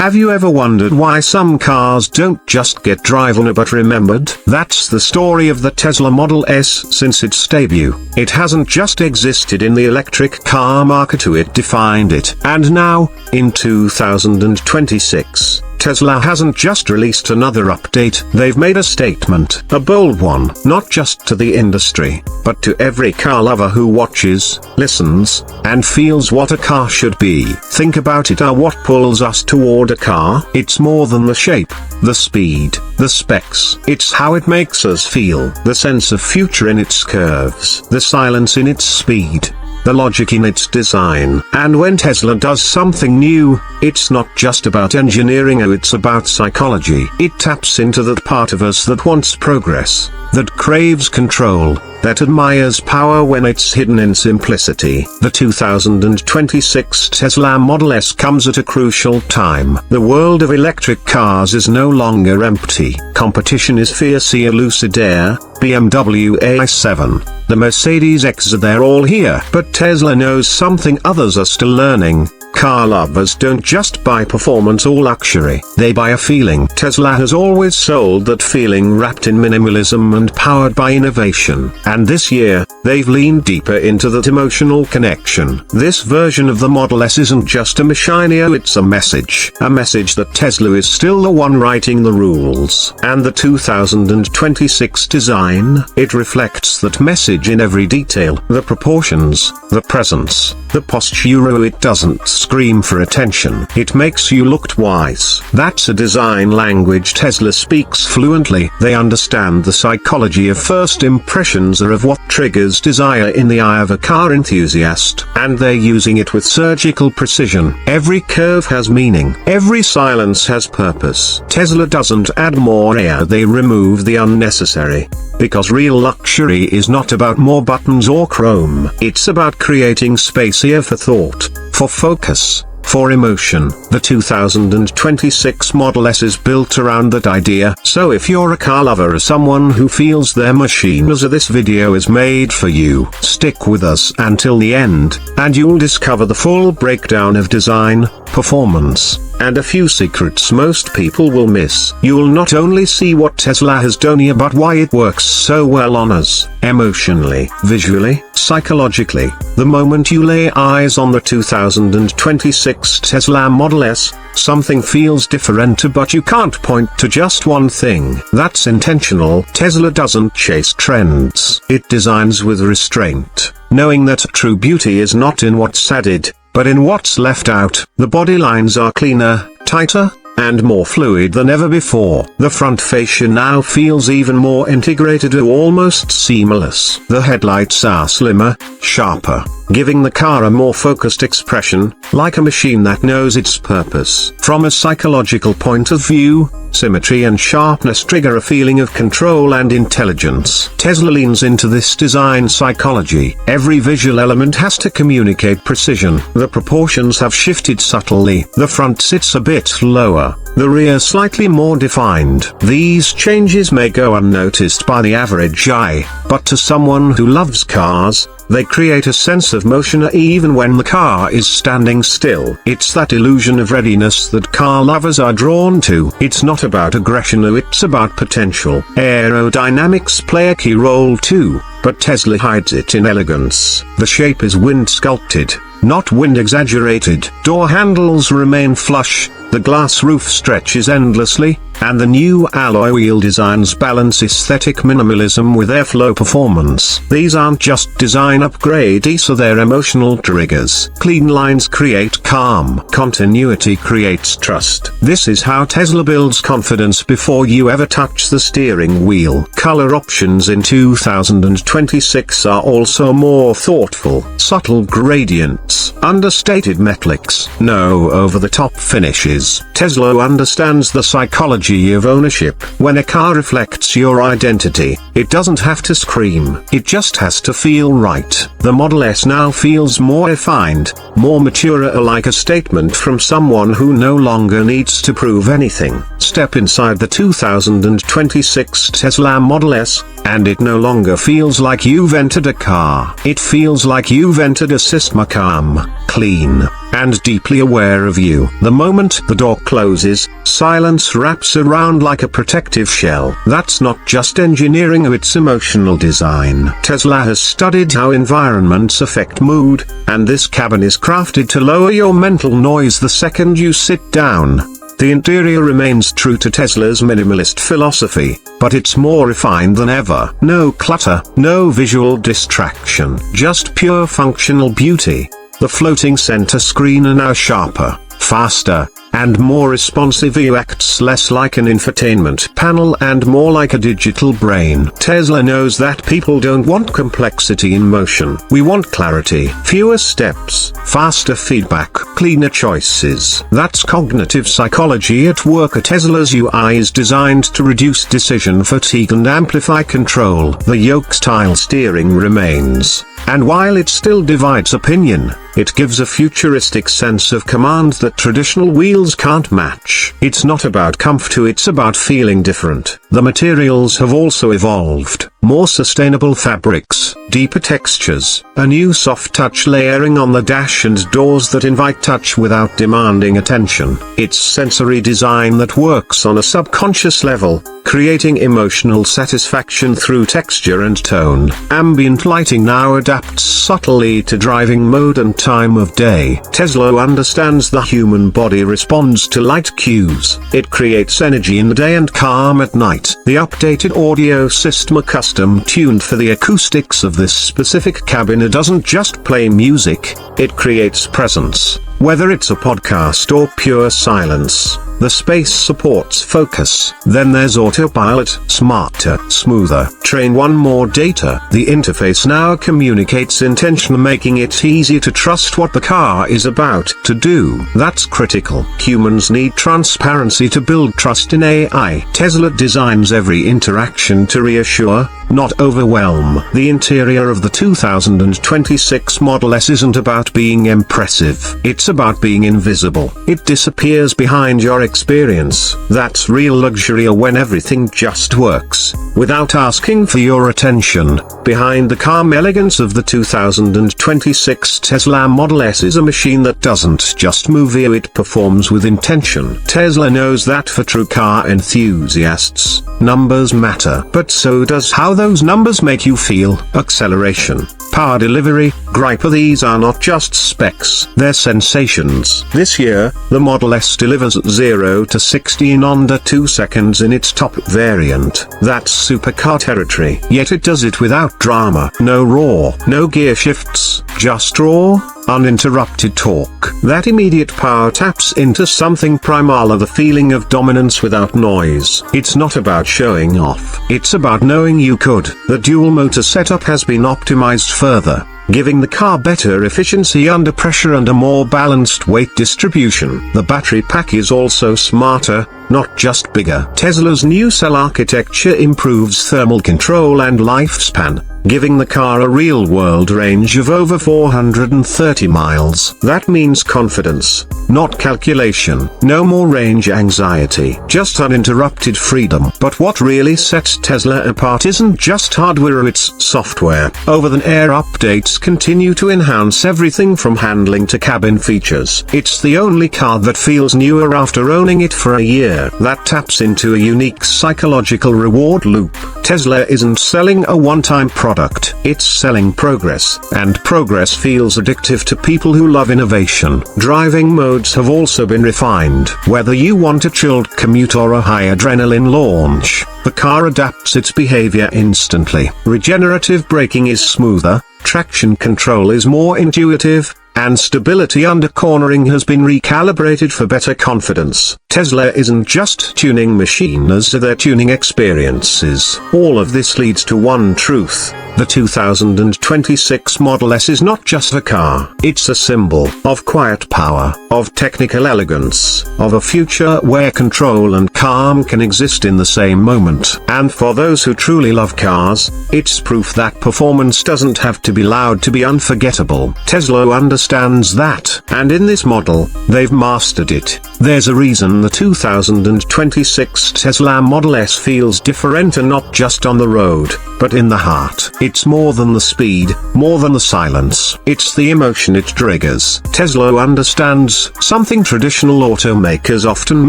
Have you ever wondered why some cars don't just get driven but remembered? That's the story of the Tesla Model S since its debut. It hasn't just existed in the electric car market, it defined it. And now, in 2026, Tesla hasn't just released another update, they've made a statement, a bold one, not just to the industry, but to every car lover who watches, listens, and feels what a car should be. Think about it, what pulls us toward a car? It's more than the shape, the speed, the specs. It's how it makes us feel, the sense of future in its curves, the silence in its speed, the logic in its design. And when Tesla does something new, it's not just about engineering, it's about psychology. It taps into that part of us that wants progress, that craves control, that admires power when it's hidden in simplicity. The 2026 Tesla Model S comes at a crucial time. The world of electric cars is no longer empty. Competition is fierce. Lucid Air, BMW i7, the Mercedes X, they're all here. But Tesla knows something others are still learning. Car lovers don't just buy performance or luxury, they buy a feeling. Tesla has always sold that feeling, wrapped in minimalism and powered by innovation. And this year, they've leaned deeper into that emotional connection. This version of the Model S isn't just a machine, it's a message that Tesla is still the one writing the rules. And the 2026 design, it reflects that message in every detail, the proportions, the presence, the posture. It doesn't scream for attention, it makes you look twice. That's a design language Tesla speaks fluently. They understand the psychology of first impressions or of what triggers desire in the eye of a car enthusiast, and they're using it with surgical precision. Every curve has meaning, every silence has purpose. Tesla doesn't add more air, they remove the unnecessary. Because real luxury is not about more buttons or chrome, it's about creating space here for thought, for focus, for emotion. The 2026 Model S is built around that idea. So if you're a car lover or someone who feels their machine, this video is made for you. Stick with us until the end, and you'll discover the full breakdown of design, performance, and a few secrets most people will miss. You'll not only see what Tesla has done here, but why it works so well on us, emotionally, visually, psychologically. The moment you lay eyes on the 2026 Tesla Model S, something feels different, but you can't point to just one thing. That's intentional. Tesla doesn't chase trends, it designs with restraint, knowing that true beauty is not in what's added, but in what's left out. The body lines are cleaner, tighter, and more fluid than ever before. The front fascia now feels even more integrated, almost seamless. The headlights are slimmer, sharper, giving the car a more focused expression, like a machine that knows its purpose. From a psychological point of view, symmetry and sharpness trigger a feeling of control and intelligence. Tesla leans into this design psychology. Every visual element has to communicate precision. The proportions have shifted subtly. The front sits a bit lower, the rear slightly more defined. These changes may go unnoticed by the average eye, but to someone who loves cars, they create a sense of motion even when the car is standing still. It's that illusion of readiness that car lovers are drawn to. It's not about aggression, it's about potential. Aerodynamics play a key role too, but Tesla hides it in elegance. The shape is wind sculpted, not wind exaggerated. Door handles remain flush, the glass roof stretches endlessly, and the new alloy wheel designs balance aesthetic minimalism with airflow performance. These aren't just design upgrades, they're emotional triggers. Clean lines create calm. Continuity creates trust. This is how Tesla builds confidence before you ever touch the steering wheel. Color options in 2026 are also more thoughtful. Subtle gradients, understated metallics, no over-the-top finishes. Tesla understands the psychology of ownership. When a car reflects your identity, it doesn't have to scream, it just has to feel right. The Model S now feels more refined, more mature, like a statement from someone who no longer needs to prove anything. Step inside the 2026 Tesla Model S, and it no longer feels like you've entered a car. It feels like you've entered a system, calm, clean, and deeply aware of you. The moment the door closes, silence wraps around like a protective shell. That's not just engineering, it's emotional design. Tesla has studied how environments affect mood, and this cabin is crafted to lower your mental noise the second you sit down. The interior remains true to Tesla's minimalist philosophy, but it's more refined than ever. No clutter, no visual distraction, just pure functional beauty. The floating center screen is now sharper, faster, and more responsive. It acts less like an infotainment panel and more like a digital brain. Tesla knows that people don't want complexity in motion. We want clarity, fewer steps, faster feedback, cleaner choices. That's cognitive psychology at work. Tesla's UI is designed to reduce decision fatigue and amplify control. The yoke-style steering remains, and while it still divides opinion, it gives a futuristic sense of command that traditional wheels can't match. It's not about comfort, it's about feeling different. The materials have also evolved. More sustainable fabrics, deeper textures, a new soft touch layering on the dash and doors that invite touch without demanding attention. It's sensory design that works on a subconscious level, creating emotional satisfaction through texture and tone. Ambient lighting now adapts subtly to driving mode and time of day. Tesla understands the human body responds to light cues. It creates energy in the day and calm at night. The updated audio system is custom-tuned for the acoustics of this specific cabin. It doesn't just play music, it creates presence. Whether it's a podcast or pure silence, the space supports focus. Then there's autopilot, smarter, smoother. Train one more data. The interface now communicates intention, making it easier to trust what the car is about to do. That's critical. Humans need transparency to build trust in AI. Tesla designs every interaction to reassure, not overwhelm. The interior of the 2026 Model S isn't about being impressive. It's about being invisible. It disappears behind your experience. That's real luxury, when everything just works, without asking for your attention. Behind the calm elegance of the 2026 Tesla Model S is a machine that doesn't just move, it performs with intention. Tesla knows that for true car enthusiasts, numbers matter, but so does how those numbers make you feel. Acceleration, power delivery, grip, these are not just specs, they're sensations. This year, the Model S delivers 0 to 60 in under 2 seconds in its top variant. That's supercar territory. Yet it does it without drama. No roar, no gear shifts, just raw, uninterrupted torque. That immediate power taps into something primal, the feeling of dominance without noise. It's not about showing off, it's about knowing you could. The dual motor setup has been optimized further, giving the car better efficiency under pressure and a more balanced weight distribution. The battery pack is also smarter, not just bigger. Tesla's new cell architecture improves thermal control and lifespan, giving the car a real-world range of over 430 miles. That means confidence, not calculation. No more range anxiety, just uninterrupted freedom. But what really sets Tesla apart isn't just hardware, it's software. Over-the-air updates continue to enhance everything from handling to cabin features. It's the only car that feels newer after owning it for a year. That taps into a unique psychological reward loop. Tesla isn't selling a one-time product, it's selling progress, and progress feels addictive to people who love innovation. Driving modes have also been refined. Whether you want a chilled commute or a high adrenaline launch, the car adapts its behavior instantly. Regenerative braking is smoother, traction control is more intuitive, and stability under cornering has been recalibrated for better confidence. Tesla isn't just tuning machines, they're tuning experiences. All of this leads to one truth: the 2026 Model S is not just a car, it's a symbol of quiet power, of technical elegance, of a future where control and calm can exist in the same moment. And for those who truly love cars, it's proof that performance doesn't have to be loud to be unforgettable. Tesla understands understands that, and in this model, they've mastered it. There's a reason the 2026 Tesla Model S feels different, and not just on the road, but in the heart. It's more than the speed, more than the silence. It's the emotion it triggers. Tesla understands something traditional automakers often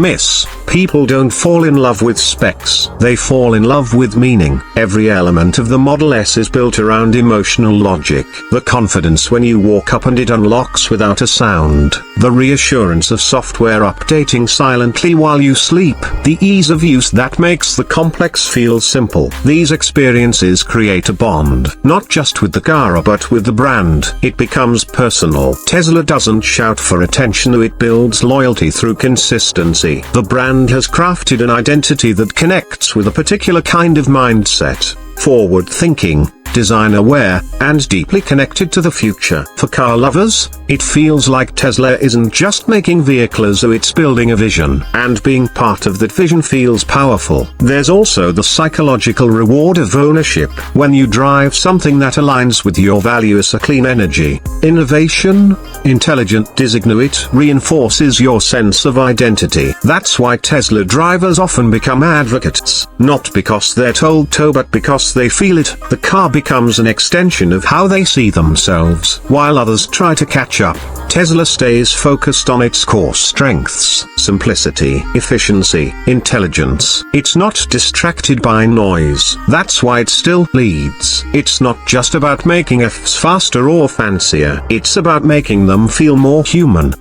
miss. People don't fall in love with specs, they fall in love with meaning. Every element of the Model S is built around emotional logic. The confidence when you walk up and it unlocks without a sound. The reassurance of software updating silently while you sleep. The ease of use that makes the complex feel simple. These experiences create a bond, not just with the car but with the brand. It becomes personal. Tesla doesn't shout for attention, it builds loyalty through consistency. The brand has crafted an identity that connects with a particular kind of mindset. Forward-thinking, design-aware, and deeply connected to the future. For car lovers, it feels like Tesla isn't just making vehicles, it's building a vision. And being part of that vision feels powerful. There's also the psychological reward of ownership. When you drive something that aligns with your values, a clean energy, innovation, intelligent design, it reinforces your sense of identity. That's why Tesla drivers often become advocates. Not because they're told to, but because they feel it. The car becomes an extension of how they see themselves. While others try to catch up, Tesla stays focused on its core strengths: simplicity, efficiency, intelligence. It's not distracted by noise. That's why it still leads. It's not just about making Fs faster or fancier. It's about making them feel more human.